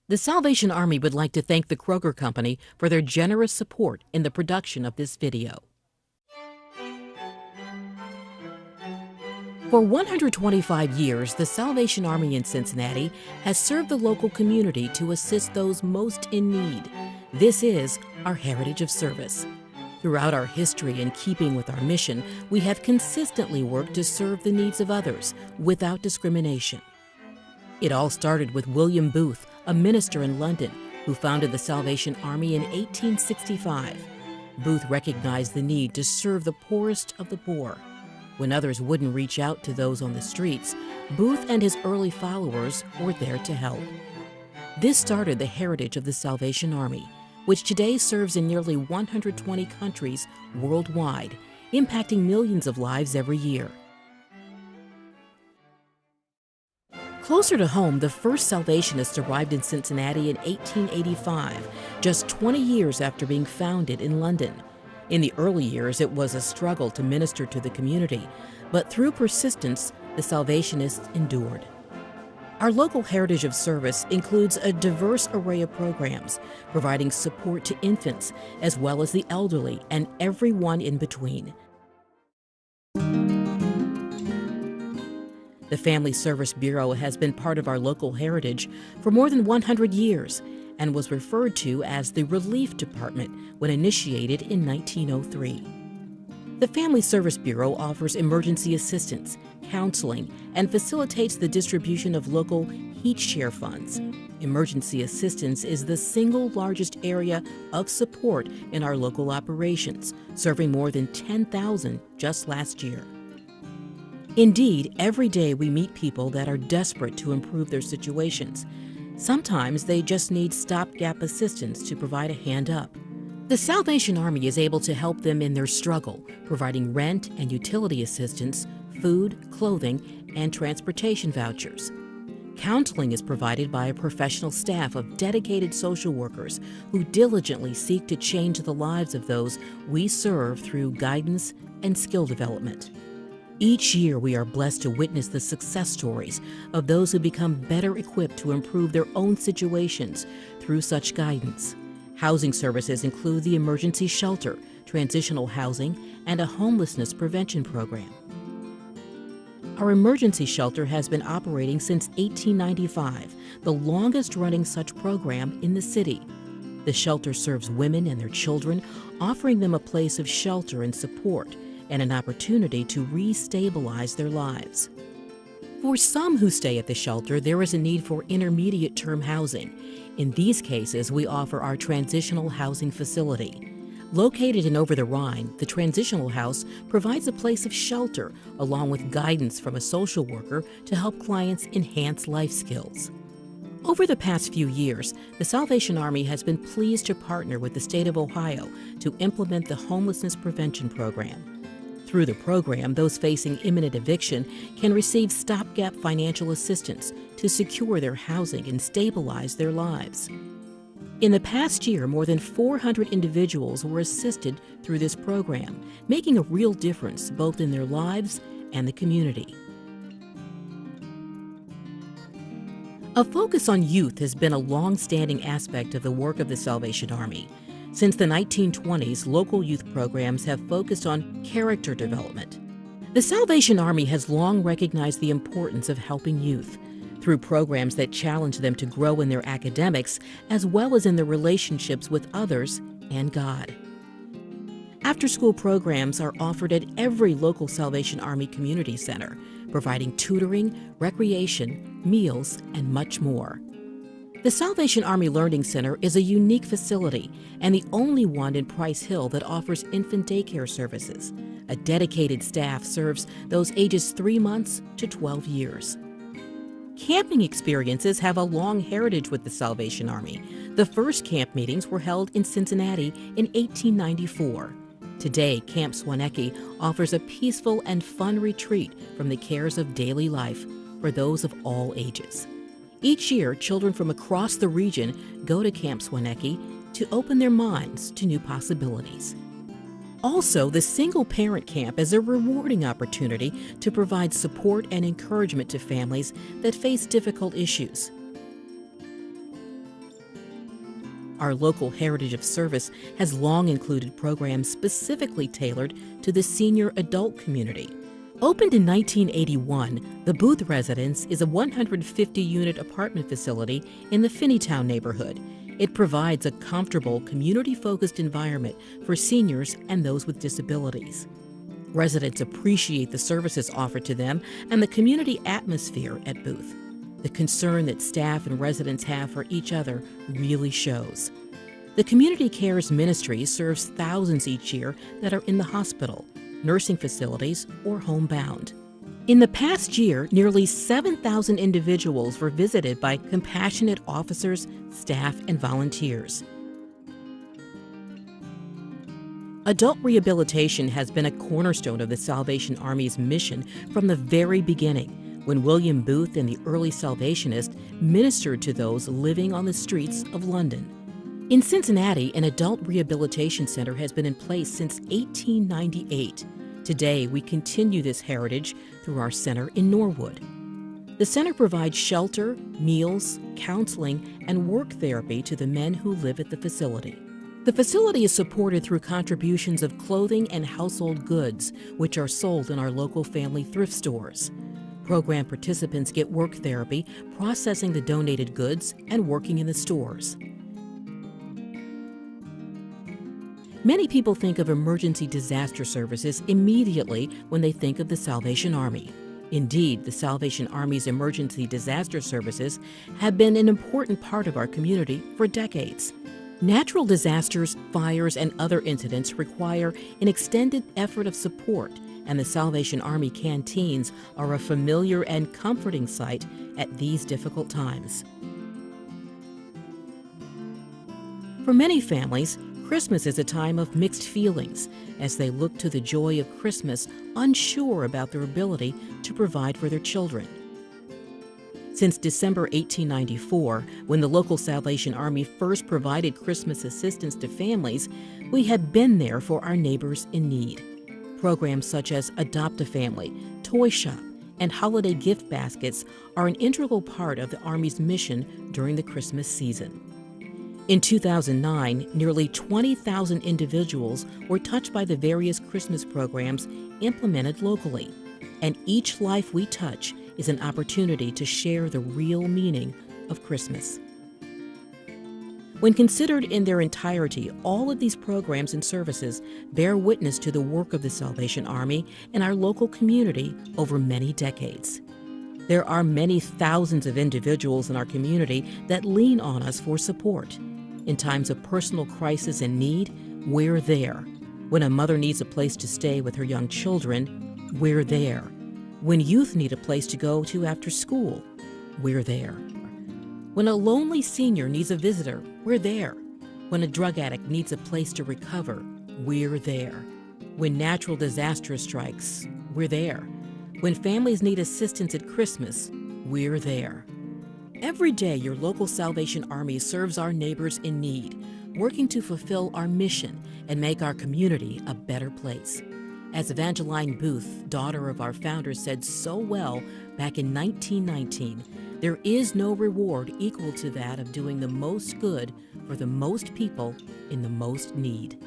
The Salvation Army would like to thank the Kroger Company for their generous support in the production of this video. For 125 years, the Salvation Army in Cincinnati has served the local community to assist those most in need. This is our heritage of service. Throughout our history, in keeping with our mission, we have consistently worked to serve the needs of others without discrimination. It all started with William Booth, a minister in London, who founded the Salvation Army in 1865. Booth recognized the need to serve the poorest of the poor. When others wouldn't reach out to those on the streets, Booth and his early followers were there to help. This started the heritage of the Salvation Army, which today serves in nearly 120 countries worldwide, impacting millions of lives every year. Closer to home, the first Salvationists arrived in Cincinnati in 1885, just 20 years after being founded in London. In the early years, it was a struggle to minister to the community, but through persistence, the Salvationists endured. Our local heritage of service includes a diverse array of programs, providing support to infants, as well as the elderly and everyone in between. The Family Service Bureau has been part of our local heritage for more than 100 years and was referred to as the Relief Department when initiated in 1903. The Family Service Bureau offers emergency assistance, counseling, and facilitates the distribution of local heat share funds. Emergency assistance is the single largest area of support in our local operations, serving more than 10,000 just last year. Indeed, every day we meet people that are desperate to improve their situations. Sometimes they just need stopgap assistance to provide a hand up. The Salvation Army is able to help them in their struggle, providing rent and utility assistance, food, clothing, and transportation vouchers. Counseling is provided by a professional staff of dedicated social workers who diligently seek to change the lives of those we serve through guidance and skill development. Each year, we are blessed to witness the success stories of those who become better equipped to improve their own situations through such guidance. Housing services include the emergency shelter, transitional housing, and a homelessness prevention program. Our emergency shelter has been operating since 1895, the longest-running such program in the city. The shelter serves women and their children, offering them a place of shelter and support, and an opportunity to re-stabilize their lives. For some who stay at the shelter, there is a need for intermediate-term housing. In these cases, we offer our transitional housing facility. Located in Over the Rhine, the transitional house provides a place of shelter along with guidance from a social worker to help clients enhance life skills. Over the past few years, the Salvation Army has been pleased to partner with the state of Ohio to implement the homelessness prevention program. Through the program, those facing imminent eviction can receive stopgap financial assistance to secure their housing and stabilize their lives. In the past year, more than 400 individuals were assisted through this program, making a real difference both in their lives and the community. A focus on youth has been a long-standing aspect of the work of the Salvation Army. Since the 1920s, local youth programs have focused on character development. The Salvation Army has long recognized the importance of helping youth through programs that challenge them to grow in their academics as well as in their relationships with others and God. After-school programs are offered at every local Salvation Army community center, providing tutoring, recreation, meals, and much more. The Salvation Army Learning Center is a unique facility and the only one in Price Hill that offers infant daycare services. A dedicated staff serves those ages 3 months to 12 years. Camping experiences have a long heritage with the Salvation Army. The first camp meetings were held in Cincinnati in 1894. Today, Camp Swanecki offers a peaceful and fun retreat from the cares of daily life for those of all ages. Each year, children from across the region go to Camp Swanecki to open their minds to new possibilities. Also, the Single Parent Camp is a rewarding opportunity to provide support and encouragement to families that face difficult issues. Our local heritage of service has long included programs specifically tailored to the senior adult community. Opened in 1981, the Booth Residence is a 150-unit apartment facility in the Finneytown neighborhood. It provides a comfortable, community-focused environment for seniors and those with disabilities. Residents appreciate the services offered to them and the community atmosphere at Booth. The concern that staff and residents have for each other really shows. The Community Cares Ministry serves thousands each year that are in the hospital, nursing facilities, or homebound. In the past year, nearly 7,000 individuals were visited by compassionate officers, staff, and volunteers. Adult rehabilitation has been a cornerstone of the Salvation Army's mission from the very beginning, when William Booth and the early Salvationists ministered to those living on the streets of London. In Cincinnati, an adult rehabilitation center has been in place since 1898. Today, we continue this heritage through our center in Norwood. The center provides shelter, meals, counseling, and work therapy to the men who live at the facility. The facility is supported through contributions of clothing and household goods, which are sold in our local family thrift stores. Program participants get work therapy, processing the donated goods, and working in the stores. Many people think of emergency disaster services immediately when they think of the Salvation Army. Indeed, the Salvation Army's emergency disaster services have been an important part of our community for decades. Natural disasters, fires, and other incidents require an extended effort of support, and the Salvation Army canteens are a familiar and comforting sight at these difficult times. For many families, Christmas is a time of mixed feelings as they look to the joy of Christmas, unsure about their ability to provide for their children. Since December 1894, when the local Salvation Army first provided Christmas assistance to families, we have been there for our neighbors in need. Programs such as Adopt a Family, Toy Shop, and holiday gift baskets are an integral part of the Army's mission during the Christmas season. In 2009, nearly 20,000 individuals were touched by the various Christmas programs implemented locally, and each life we touch is an opportunity to share the real meaning of Christmas. When considered in their entirety, all of these programs and services bear witness to the work of the Salvation Army in our local community over many decades. There are many thousands of individuals in our community that lean on us for support. In times of personal crisis and need, we're there. When a mother needs a place to stay with her young children, we're there. When youth need a place to go to after school, we're there. When a lonely senior needs a visitor, we're there. When a drug addict needs a place to recover, we're there. When natural disaster strikes, we're there. When families need assistance at Christmas, we're there. Every day, your local Salvation Army serves our neighbors in need, working to fulfill our mission and make our community a better place. As Evangeline Booth, daughter of our founder, said so well back in 1919, there is no reward equal to that of doing the most good for the most people in the most need.